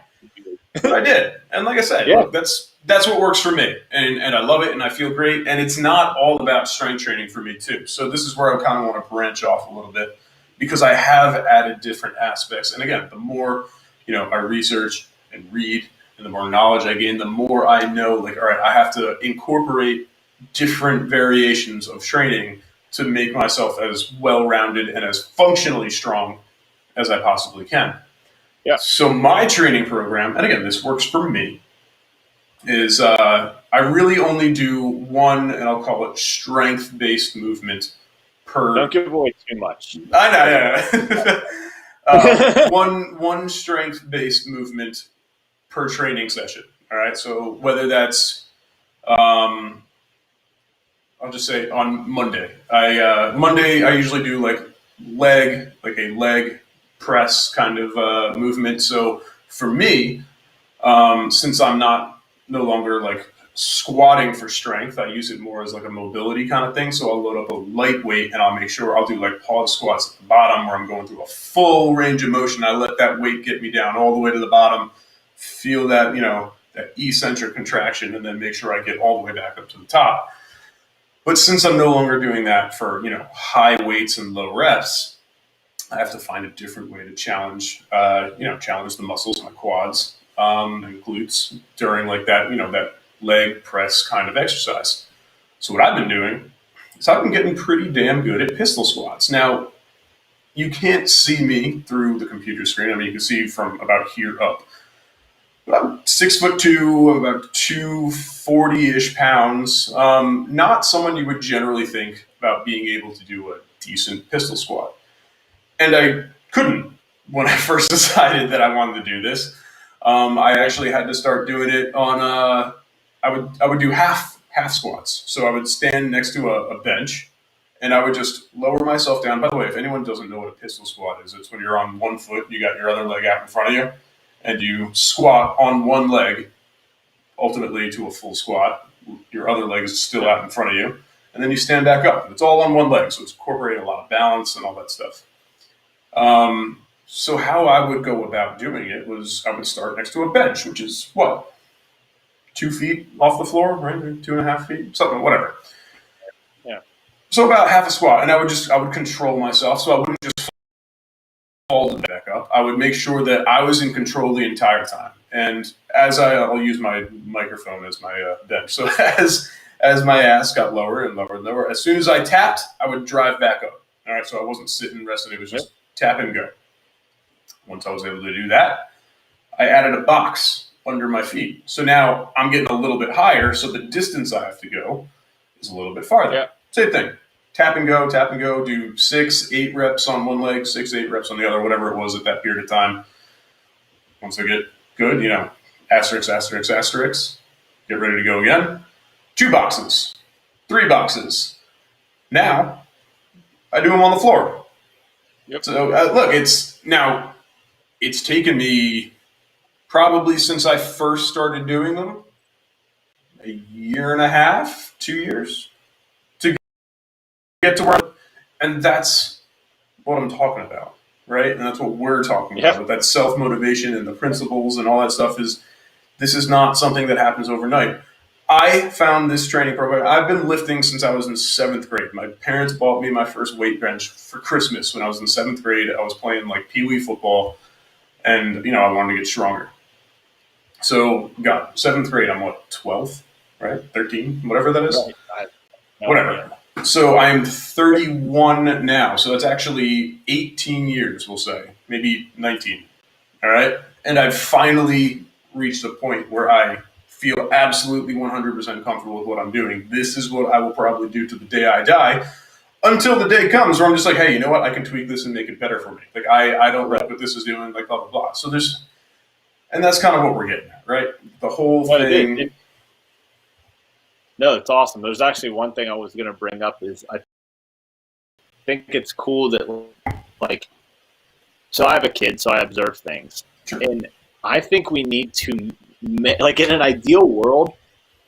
But I did. And like I said, look, that's what works for me. And I love it and I feel great. And it's not all about strength training for me too. So this is where I kind of want to branch off a little bit, because I have added different aspects. And again, the more, I research and read and the more knowledge I gain, the more I know, like, all right, I have to incorporate different variations of training to make myself as well-rounded and as functionally strong as I possibly can. Yeah. So my training program, and again, this works for me, is I really only do one, and I'll call it strength-based movement per. Don't give away too much. I know. One strength-based movement per training session. All right. So whether that's, I'll just say on Monday. Monday I usually do like a leg press kind of movement. So for me, since I'm no longer like squatting for strength. I use it more as like a mobility kind of thing. So I'll load up a light weight and I'll make sure I'll do like pause squats at the bottom where I'm going through a full range of motion. I let that weight get me down all the way to the bottom, feel that, that eccentric contraction, and then make sure I get all the way back up to the top. But since I'm no longer doing that for, high weights and low reps, I have to find a different way to challenge the muscles in my quads and glutes during like that, that leg press kind of exercise. So what I've been doing is I've been getting pretty damn good at pistol squats. Now, you can't see me through the computer screen. I mean, you can see from about here up. But I'm 6'2", about 240-ish pounds. Not someone you would generally think about being able to do a decent pistol squat. And I couldn't when I first decided that I wanted to do this. I actually had to start doing it on I would do half squats. So I would stand next to a bench and I would just lower myself down. By the way, if anyone doesn't know what a pistol squat is, it's when you're on one foot, you got your other leg out in front of you, and you squat on one leg, ultimately to a full squat. Your other leg is still out in front of you, and then you stand back up. It's all on one leg, so it's incorporating a lot of balance and all that stuff. So how I would go about doing it was I would start next to a bench, which is what? 2 feet off the floor, right? 2.5 feet, something, whatever. Yeah. So about half a squat, and I would control myself, so I wouldn't just fall back up. I would make sure that I was in control the entire time. And I'll use my microphone as my bench. So as my ass got lower and lower and lower, as soon as I tapped, I would drive back up. All right, so I wasn't sitting resting; it was just tap and go. Once I was able to do that, I added a box under my feet. So now I'm getting a little bit higher, so the distance I have to go is a little bit farther. Yeah. Same thing. Tap and go, do 6, 8 reps on one leg, 6, 8 reps on the other, whatever it was at that period of time. Once I get good, asterisk, asterisk, asterisk, get ready to go again. 2 boxes, 3 boxes. Now, I do them on the floor. Yep. So look, it's taken me probably since I first started doing them, a year and a half, 2 years, to get to where, and that's what I'm talking about, right? And that's what we're talking about. With that self-motivation and the principles and all that stuff this is not something that happens overnight. I found this training program. I've been lifting since I was in 7th grade. My parents bought me my first weight bench for Christmas when I was in 7th grade. I was playing like Pee-wee football, and I wanted to get stronger. So, God, 7th grade, I'm what, 12th, right? 13, whatever that is. Right. Whatever. So I'm 31 now. So that's actually 18 years, we'll say, maybe 19. All right. And I've finally reached a point where I feel absolutely 100% comfortable with what I'm doing. This is what I will probably do to the day I die, until the day comes where I'm just like, hey, you know what? I can tweak this and make it better for me. Like I don't like what this is doing, like blah, blah, blah. So and that's kind of what we're getting at, right? The whole thing. No, it's awesome. There's actually one thing I was going to bring up is I think it's cool that, so I have a kid, so I observe things. Sure. And I think we need to, like in an ideal world,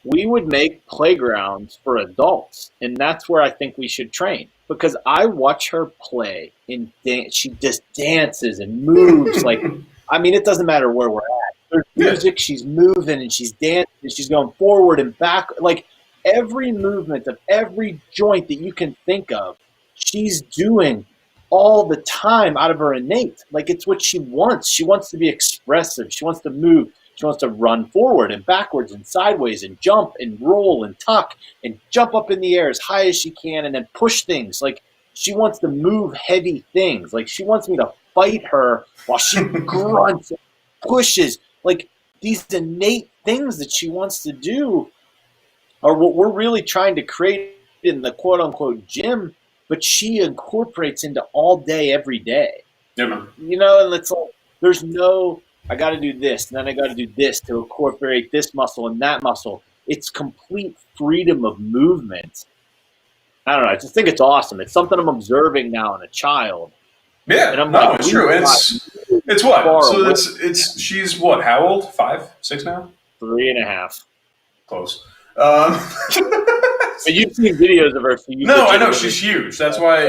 we would make playgrounds for adults. And that's where I think we should train. Because I watch her play and she just dances and moves. It doesn't matter where we're at. There's music, she's moving and she's dancing and she's going forward and back. Like every movement of every joint that you can think of, she's doing all the time out of her innate. Like it's what she wants. She wants to be expressive. She wants to move. She wants to run forward and backwards and sideways and jump and roll and tuck and jump up in the air as high as she can and then push things. Like she wants to move heavy things. Like she wants me to fight her while she grunts and pushes. Like these innate things that she wants to do are what we're really trying to create in the quote unquote gym, but she incorporates into all day, every day. Yeah, man. And it's like, there's no, I got to do this, and then I got to do this to incorporate this muscle and that muscle. It's complete freedom of movement. I don't know. I just think it's awesome. It's something I'm observing now in a child. Yeah, and I'm it's true. It's what? So she's what? How old? 5, 6 now? 3.5. Close. But you've seen videos of her. So no, I know she's huge. That's why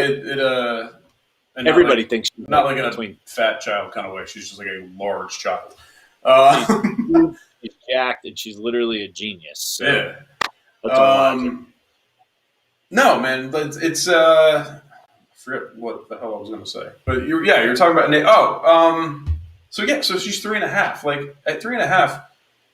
and everybody thinks she's not like in a fat child kind of way. She's just like a large child. She's jacked, and she's literally a genius. So yeah. let's No, man, but it's I forget what the hell I was going to say. But you're talking about Nate. So she's 3.5. Like at 3.5,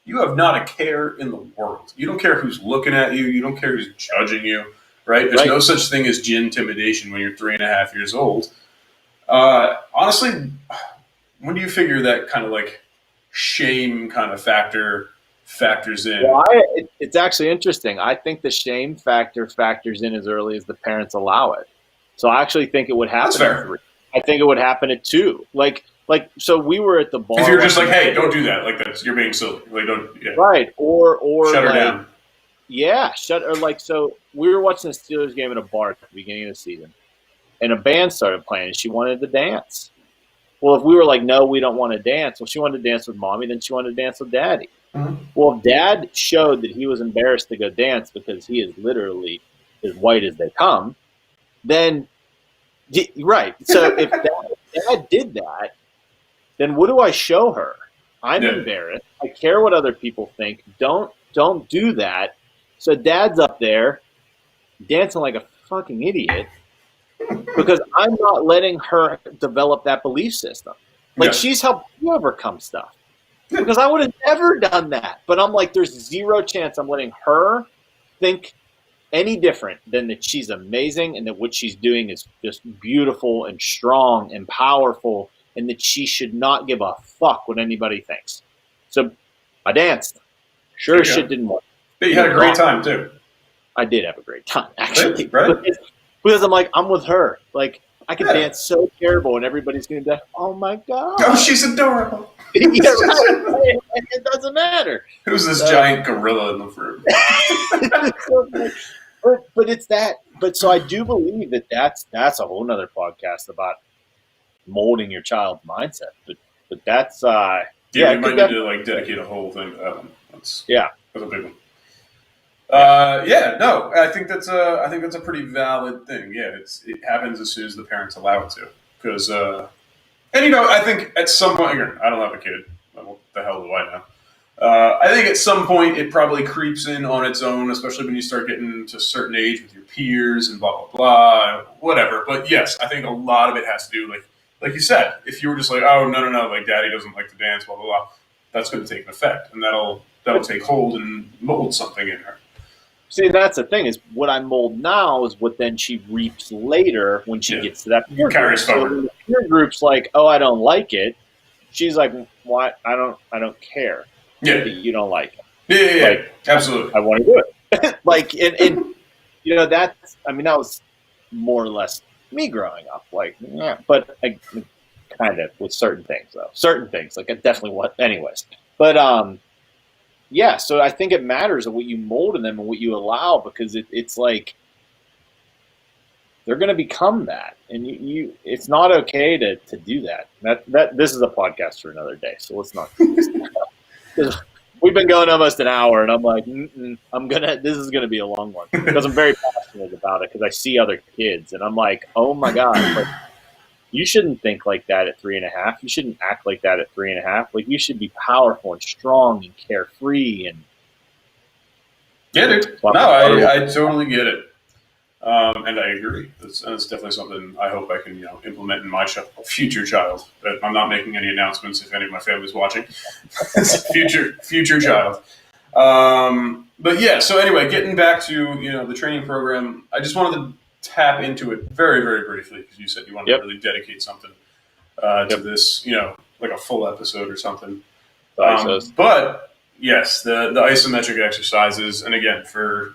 you have not a care in the world. You don't care who's looking at you. You don't care who's judging you. Right? There's no such thing as intimidation when you're 3.5 years old. Honestly, when do you figure that kind of like shame kind of factors in? Well, it's actually interesting. I think the shame factors in as early as the parents allow it. So I actually think it would happen at 3. I think it would happen at 2. So we were at the bar. If you're just like, hey, don't do that. Like you're being silly. Like don't. Yeah. Right. Or shut her down. Yeah. So we were watching the Steelers game at a bar at the beginning of the season, and a band started playing, and she wanted to dance. Well, if we were like, no, we don't want to dance. Well, she wanted to dance with mommy, then she wanted to dance with daddy. Mm-hmm. Well, if dad showed that he was embarrassed to go dance because he is literally as white as they come, then, right. So if dad did that, then what do I show her? I'm embarrassed. I care what other people think. Don't do that. So dad's up there dancing like a fucking idiot because I'm not letting her develop that belief system. Like she's helped me overcome stuff. Because I would have never done that. But I'm like, there's zero chance I'm letting her think any different than that she's amazing and that what she's doing is just beautiful and strong and powerful and that she should not give a fuck what anybody thinks. So I danced. Sure as shit didn't work. But you had a great time, too. I did have a great time, actually. Right? Because I'm like, I'm with her. Like, I could dance so terrible and everybody's going to be like, oh, my God. Oh, she's adorable. Yeah, right. It doesn't matter. Who's this giant gorilla in the room? but it's that. But so I do believe that's a whole nother podcast about molding your child's mindset. But that's we might need to like dedicate a whole thing to that one. That's a big one. I think that's a pretty valid thing. Yeah, it happens as soon as the parents allow it to. Because I think at some point, I don't have a kid. What the hell do I know? I think at some point it probably creeps in on its own, especially when you start getting to a certain age with your peers and blah, blah, blah, whatever. But yes, I think a lot of it has to do, like you said, if you were just like, oh, no, like daddy doesn't like to dance, blah, blah, blah, that's going to take an effect. And that'll take hold and mold something in her. See, that's the thing is what I mold now is what then she reaps later when she gets to that peer group. So the peer group's like, oh, I don't like it. She's like, what? I don't care. Yeah. That you don't like it. Yeah. Like, absolutely. I want to do it. that was more or less me growing up. But kind of with certain things though. Certain things, like I definitely want. Anyways, but so I think it matters of what you mold in them and what you allow because it's like they're going to become that, and you it's not okay to do that. That this is a podcast for another day, so let's not. We've been going almost an hour, and I'm like, this is gonna be a long one because I'm very passionate about it because I see other kids, and I'm like, oh my god, like you shouldn't think like that at 3.5. You shouldn't act like that at 3.5. Like you should be powerful and strong and carefree and. Get it? No, I totally get it. And I agree. That's definitely something I hope I can implement in my future child. But I'm not making any announcements if any of my family's watching. future child. But yeah. So anyway, getting back to the training program, I just wanted to tap into it very, very briefly because you said you wanted to really dedicate something to this, like a full episode or something. But yes, the isometric exercises, and again for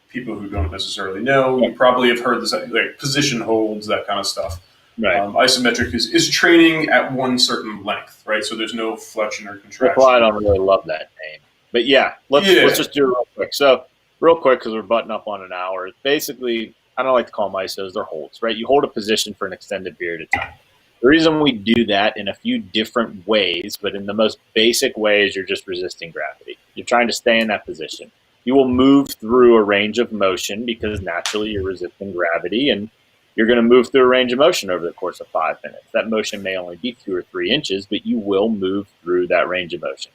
people who don't necessarily know, you probably have heard this, like position holds, that kind of stuff. Right. Isometric is training at one certain length, right? So there's no flexion or contraction. That's why I don't really love that name. But let's just do it real quick. So real quick, because we're butting up on an hour. Basically, I don't like to call them isos, they're holds, right? You hold a position for an extended period of time. The reason we do that in a few different ways, but in the most basic way is you're just resisting gravity. You're trying to stay in that position. You will move through a range of motion because naturally you're resisting gravity, and you're going to move through a range of motion over the course of 5 minutes. That motion may only be 2 or 3 inches, but you will move through that range of motion.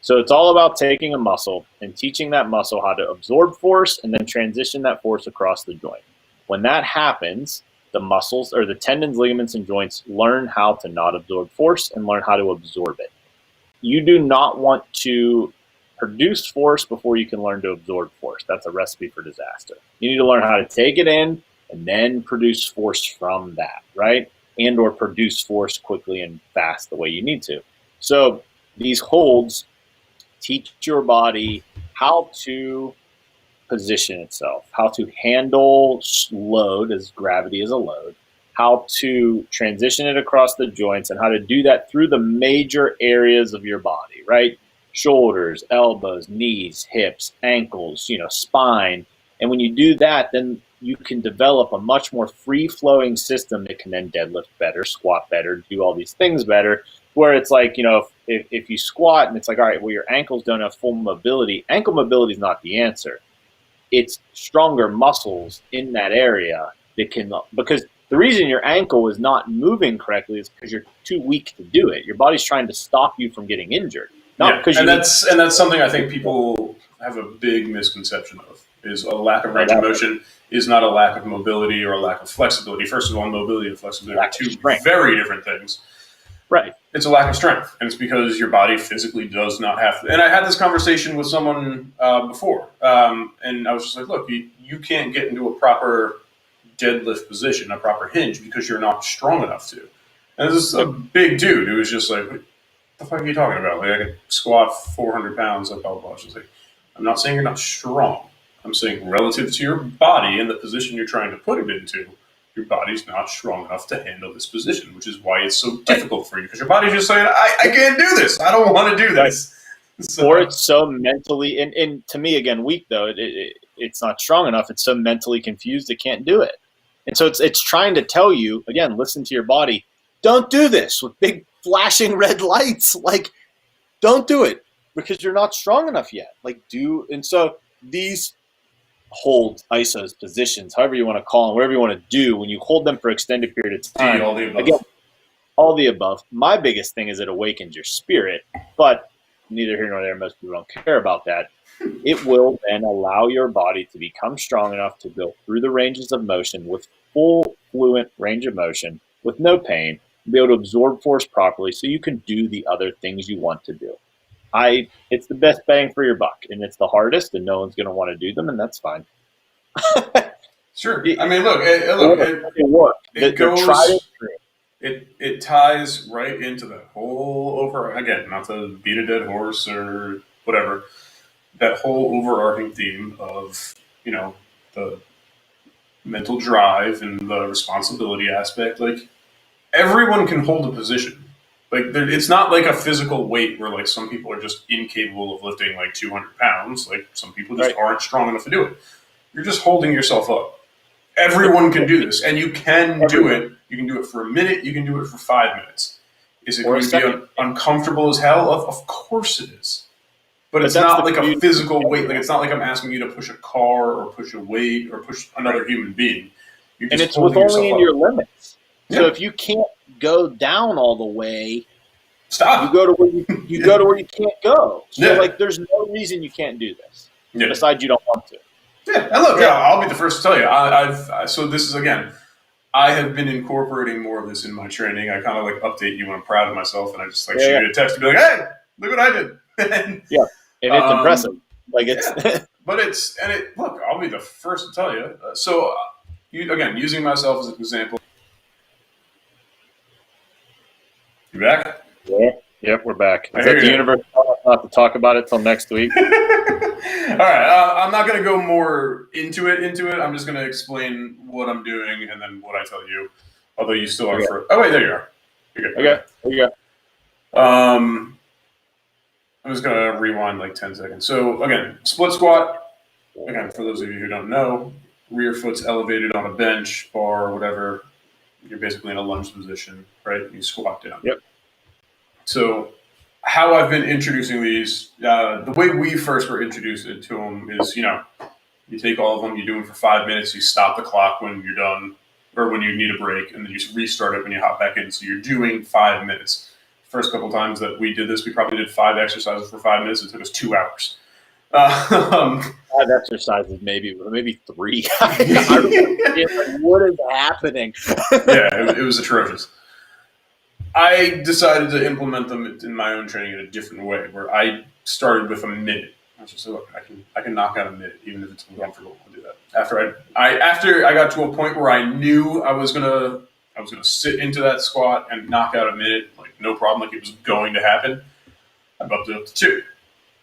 So it's all about taking a muscle and teaching that muscle how to absorb force and then transition that force across the joint. When that happens, the muscles or the tendons, ligaments, and joints learn how to not absorb force and learn how to absorb it. You do not want to produce force before you can learn to absorb force. That's a recipe for disaster. You need to learn how to take it in and then produce force from that, right? And or produce force quickly and fast the way you need to. So these holds teach your body how to position itself, how to handle load, as gravity is a load, how to transition it across the joints, and how to do that through the major areas of your body, right? Shoulders, elbows, knees, hips, ankles, spine. And when you do that, then you can develop a much more free-flowing system that can then deadlift better, squat better, do all these things better. Where it's like, if you squat and it's like, all right, well, your ankles don't have full mobility. Ankle mobility is not the answer. It's stronger muscles in that area that can, because the reason your ankle is not moving correctly is because you're too weak to do it. Your body's trying to stop you from getting injured. Not because that's something I think people have a big misconception of, is a lack of range of motion is not a lack of mobility or a lack of flexibility. First of all, mobility and flexibility are two very different things. Right. It's a lack of strength, and it's because your body physically does not have to. And I had this conversation with someone before, and I was just like, look, you can't get into a proper deadlift position, a proper hinge, because you're not strong enough to. And this is a big dude who was just like, what the fuck are you talking about? Like, I could squat 400 pounds, like, blah, blah, blah. She's like, I'm not saying you're not strong. I'm saying relative to your body and the position you're trying to put it into, your body's not strong enough to handle this position, which is why it's so difficult for you, because your body's just saying, I can't do this. I don't want to do this. So, or it's so mentally, and to me, again, weak, though, it's not strong enough. It's so mentally confused it can't do it. And so it's trying to tell you, again, listen to your body. Don't do this with big flashing red lights. Like, don't do it because you're not strong enough yet. And so these holds, isos, positions, however you want to call them, whatever you want to do, when you hold them for extended period of time, all the above. My biggest thing is it awakens your spirit, but neither here nor there. Most people don't care about that. It will then allow your body to become strong enough to go through the ranges of motion with full fluent range of motion with no pain, be able to absorb force properly so you can do the other things you want to do. It's the best bang for your buck, and it's the hardest, and no one's going to want to do them, and that's fine. Sure. I mean, look, it goes. It ties right into the whole again, not to beat a dead horse or whatever, that whole overarching theme of, the mental drive and the responsibility aspect. Like, everyone can hold a position. Like, it's not like a physical weight where, like, some people are just incapable of lifting, like, 200 pounds. Like, some people just aren't strong enough to do it. You're just holding yourself up. Everyone can do this, and you can do it. You can do it for a minute. You can do it for 5 minutes. Is it going to be uncomfortable as hell? Of course it is. But it's not like a physical weight. Like, it's not like I'm asking you to push a car or push a weight or push another human being. You're just it's with only in your limits. Yeah. So if you can't go down all the way, stop. You go to where you go to where you can't go. So there's no reason you can't do this. Yeah. Besides, you don't want to. Yeah, and look, I'll be the first to tell you. So this is, again, I have been incorporating more of this in my training. I kind of update you when I'm proud of myself, and I just shoot you a text and be like, "Hey, look what I did." And it's impressive. Look, I'll be the first to tell you. So, again, using myself as an example. You back? Yeah. Yep, we're back. Is that the universe? I'll have to talk about it till next week. All right, I'm not going to go more into it. I'm just going to explain what I'm doing and then what I tell you. Although you still are for. Oh wait, there you are. You're good. Okay, there you go. I'm just going to rewind 10 seconds. So again, split squat. Again, for those of you who don't know, rear foot's elevated on a bench, bar, whatever. You're basically in a lunge position, right? You squat down. Yep. So how I've been introducing these, the way we first were introduced to them is, you take all of them, you do them for 5 minutes, you stop the clock when you're done, or when you need a break, and then you restart it when you hop back in. So you're doing 5 minutes. First couple times that we did this, we probably did 5 exercises for 5 minutes. It took us 2 hours. Um, 5 exercises, maybe 3. I remember being like, what is happening? yeah, it was atrocious. I decided to implement them in my own training in a different way, where I started with a minute. I was just like, look, I can knock out a minute, even if it's uncomfortable. I'll do that. After I got to a point where I knew I was gonna sit into that squat and knock out a minute, like no problem, like it was going to happen. I bumped it up to 2.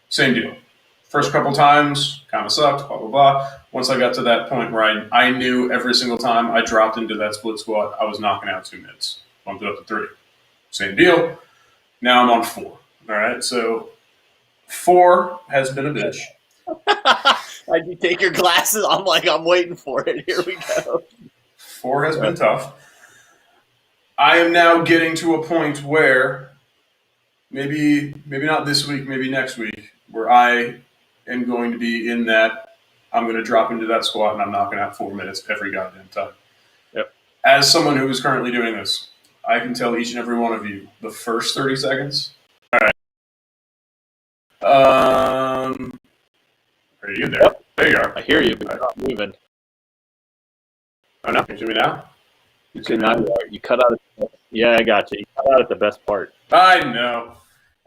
Same deal. First couple times, kind of sucked, blah, blah, blah. Once I got to that point where I knew every single time I dropped into that split squat, I was knocking out 2 minutes. Bumped it up to 3. Same deal. Now I'm on 4. All right, so 4 has been a bitch. Like, you take your glasses. I'm like, I'm waiting for it. Here we go. 4 has been tough. I am now getting to a point where maybe not this week, maybe next week, where I am going to be in that. I'm going to drop into that squat and I'm knocking out 4 minutes every goddamn time. Yep. As someone who is currently doing this, I can tell each and every one of you the first 30 seconds. All right. Are you there? Yep. There you are. I hear you, but you're not moving. Oh, no. Can you see me now? You cut out. Yeah, I got you. You cut out at the best part. I know.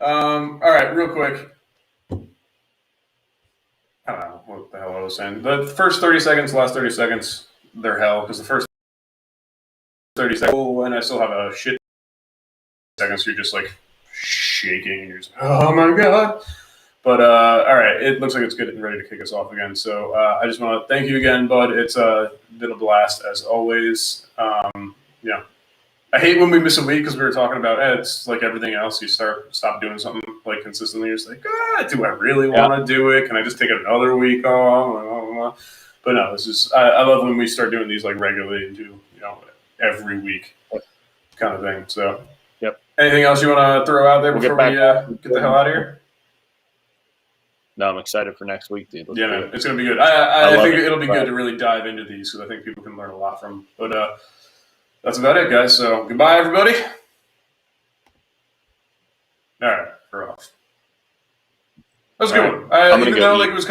All right, real quick. I don't know what the hell I was saying. The first 30 seconds, last 30 seconds, they're hell, because the first 30 seconds, and I still have a shit seconds, you're just like shaking, and you're just, oh my god. But all right, it looks like it's good and ready to kick us off again. So I just want to thank you again, bud. It's been a blast as always. I hate when we miss a week because we were talking about it's like everything else. You stop doing something like consistently. You're just like, do I really want to do it? Can I just take another week off? But no, this is I love when we start doing these like regularly and do every week kind of thing. So yep. Anything else you want to throw out there before we get the hell out of here? No, I'm excited for next week, dude. Yeah, man, it's gonna be good. I think it'll be good to really dive into these because I think people can learn a lot from. But that's about it, guys. So goodbye, everybody. All right, we're off. That was a good one. Even though it was